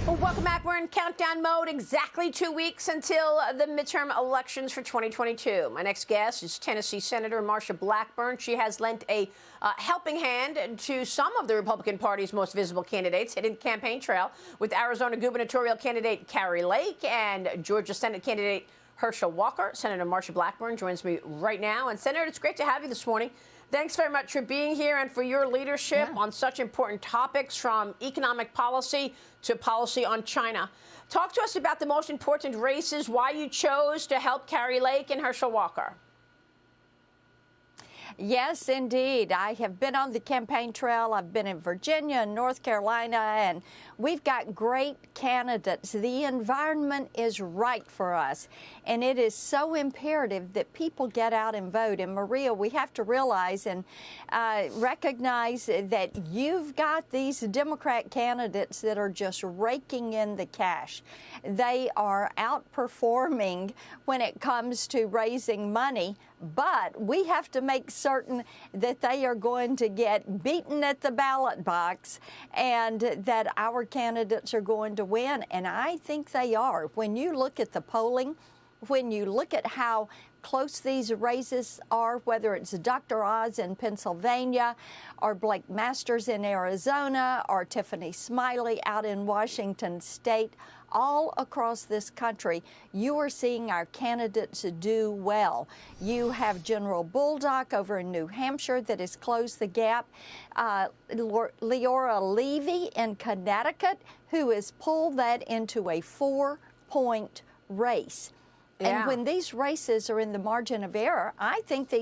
Well, welcome back. We're in countdown mode. Exactly 2 weeks until the midterm elections for 2022. My next guest is Tennessee Senator Marsha Blackburn. She has lent a helping hand to some of the Republican Party's most visible candidates, hitting the campaign trail with Arizona gubernatorial candidate Kari Lake and Georgia Senate candidate Herschel Walker. Senator Marsha Blackburn joins me right now. And Senator, it's great to have you this morning. Thanks very much for being here and for your leadership on such important topics, from economic policy to policy on China. Talk to us about the most important races, why you chose to help Kari Lake and Herschel Walker. Yes, indeed. I have been on the campaign trail. I've been in Virginia and North Carolina, and we've got great candidates. The environment is right for us, and it is so imperative that people get out and vote. And Maria, we have to realize and recognize that you've got these Democrat candidates that are just raking in the cash. They are outperforming when it comes to raising money, but we have to make certain that they are going to get beaten at the ballot box and that our candidates are going to win. And I think they are. When you look at the polling, when you look at how close these races are, whether it's Dr. Oz in Pennsylvania or Blake Masters in Arizona or Tiffany Smiley out in Washington State, all across this country, you are seeing our candidates do well. You have General Bulldog over in New Hampshire that has closed the gap. Leora Levy in Connecticut, who has pulled that into a 4-point race. And when these races are in the margin of error, I think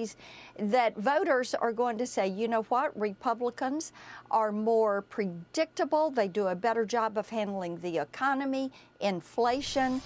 that voters are going to say, you know what, Republicans are more predictable. They do a better job of handling the economy, inflation,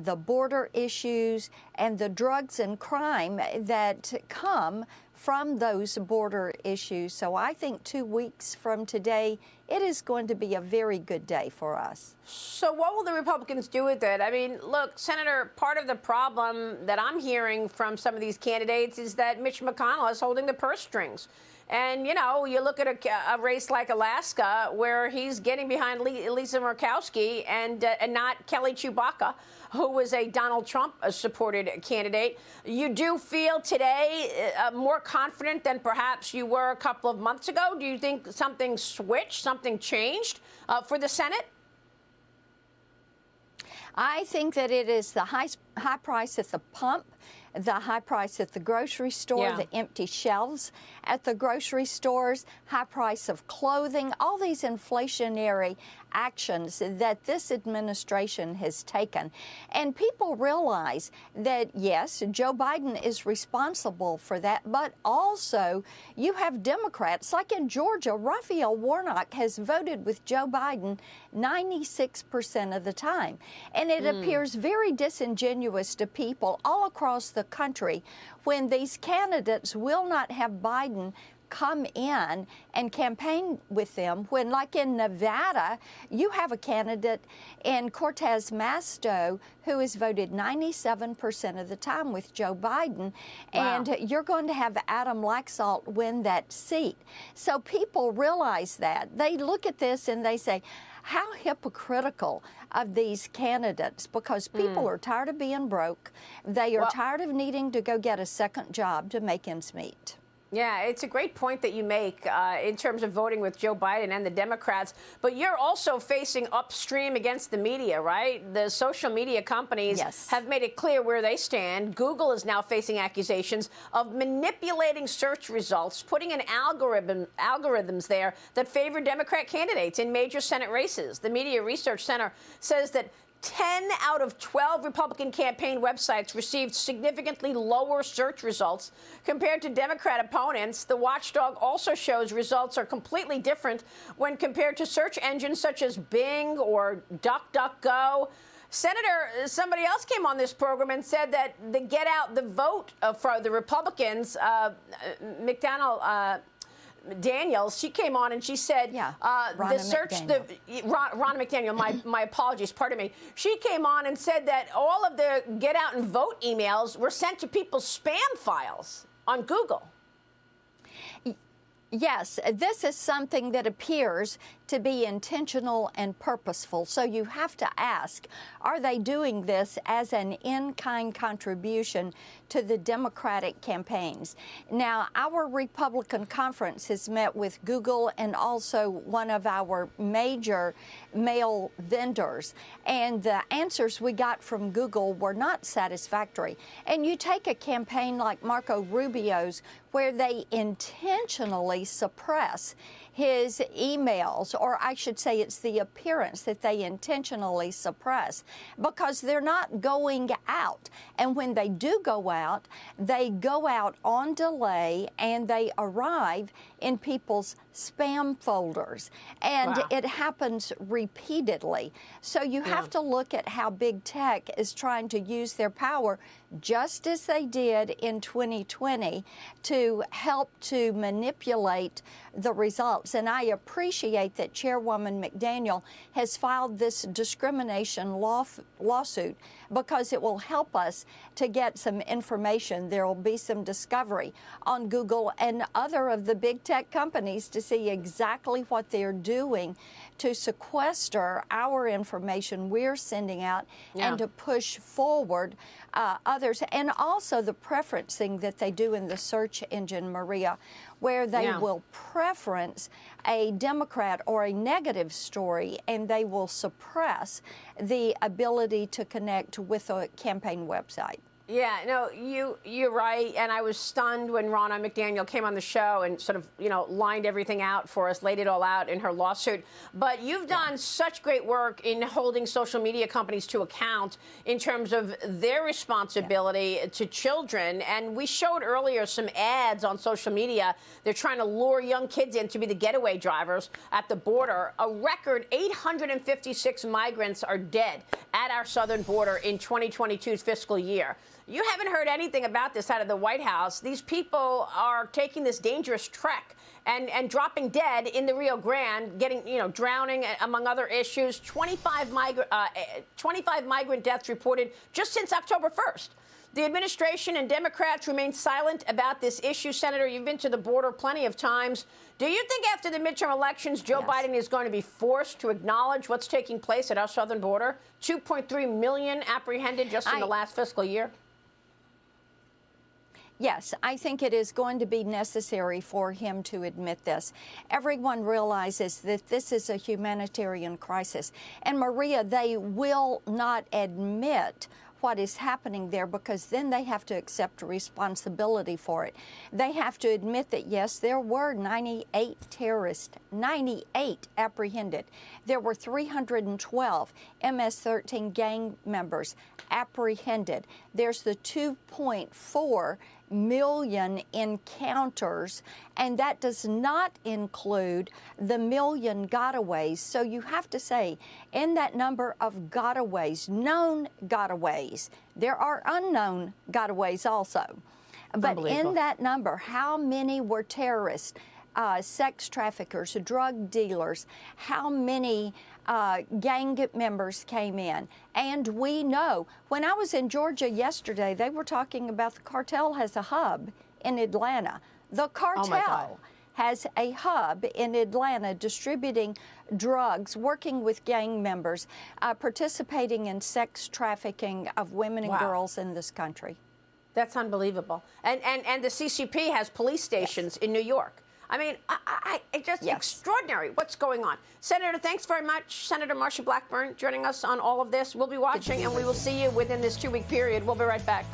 the border issues, and the drugs and crime that come from those border issues. So I think 2 weeks from today, it is going to be a very good day for us. So what will the Republicans do with it? I mean, look, Senator, part of the problem that I'm hearing from some of these candidates is that Mitch McConnell is holding the purse strings. And, you know, you look at a race like Alaska, where he's getting behind Lisa Murkowski and not Kelly Chewbacca, who was a Donald Trump-supported candidate. You do feel today more confident than perhaps you were a couple of months ago? Do you think something switched, something changed for the Senate? I think that it is the high price at the pump, the high price at the grocery store, the empty shelves at the grocery stores, high price of clothing, all these inflationary actions that this administration has taken. And people realize that, yes, Joe Biden is responsible for that, but also you have Democrats, like in Georgia, Raphael Warnock has voted with Joe Biden 96% of the time. And it appears very disingenuous to people all across the country when these candidates will not have Biden come in and campaign with them, when, like in Nevada, you have a candidate in Cortez Masto who has voted 97% of the time with Joe Biden, and you're going to have Adam Laxalt win that seat. So people realize that. They look at this and they say, how hypocritical of these candidates, because people are tired of being broke. They are tired of needing to go get a second job to make ends meet. Yeah, it's a great point that you make in terms of voting with Joe Biden and the Democrats. But you're also facing upstream against the media, right? The social media companies have made it clear where they stand. Google is now facing accusations of manipulating search results, putting in algorithms there that favor Democrat candidates in major Senate races. The Media Research Center says that 10 out of 12 Republican campaign websites received significantly lower search results compared to Democrat opponents. The watchdog also shows results are completely different when compared to search engines such as Bing or DuckDuckGo. Senator, somebody else came on this program and said that the get out the vote for the Republicans, Daniels, she came on and she said the search, Ronna McDaniel, my apologies, pardon me. She came on and said that all of the get out and vote emails were sent to people's spam files on Google. Yes, this is something that appears to be intentional and purposeful. So you have to ask, are they doing this as an in-kind contribution to the Democratic campaigns? Now, our Republican conference has met with Google and also one of our major mail vendors, and the answers we got from Google were not satisfactory. And you take a campaign like Marco Rubio's, where they intentionally suppress his emails, or I should say it's the appearance that they intentionally suppress, because they're not going out. And when they do go out, they go out on delay and they arrive in people's spam folders. And wow. It happens repeatedly. So you have to look at how big tech is trying to use their power, just as they did in 2020, to help to manipulate the results. And I appreciate that Chairwoman McDaniel has filed this discrimination lawsuit, because it will help us to get some information. There will be some discovery on Google and other of the big tech companies to see exactly what they're doing to sequester our information we're sending out and to push forward others. And also the preferencing that they do in the search engine, Maria, where they will preference a Democrat or a negative story, and they will suppress the ability to connect with a campaign website. Yeah, no, you're right, and I was stunned when Ronna McDaniel came on the show and sort of, lined everything out for us, laid it all out in her lawsuit. But you've done such great work in holding social media companies to account in terms of their responsibility to children. And we showed earlier some ads on social media. They're trying to lure young kids in to be the getaway drivers at the border. A record 856 migrants are dead at our southern border in 2022's fiscal year. You haven't heard anything about this out of the White House. These people are taking this dangerous trek and dropping dead in the Rio Grande, getting, drowning, among other issues. 25 migrant deaths reported just since October 1st. The administration and Democrats remain silent about this issue. Senator, you've been to the border plenty of times. Do you think after the midterm elections, Joe Biden is going to be forced to acknowledge what's taking place at our southern border? 2.3 million apprehended just in the last fiscal year? Yes, I think it is going to be necessary for him to admit this. Everyone realizes that this is a humanitarian crisis. And Maria, they will not admit what is happening there, because then they have to accept responsibility for it. They have to admit that, yes, there were 98 terrorists, 98 apprehended. There were 312 MS-13 gang members apprehended. There's the 2.4 million encounters, and that does not include the million gotaways. So you have to say, in that number of gotaways, known gotaways, there are unknown gotaways also. But in that number, how many were terrorists, sex traffickers, drug dealers, how many gang members came in? And we know, when I was in Georgia yesterday, they were talking about the cartel has a hub in Atlanta. The cartel has a hub in Atlanta distributing drugs, working with gang members, participating in sex trafficking of women and girls in this country. That's unbelievable. And the CCP has police stations in New York. I mean, it's just extraordinary what's going on. Senator, thanks very much. Senator Marsha Blackburn joining us on all of this. We'll be watching, and we will see you within this 2-week period. We'll be right back.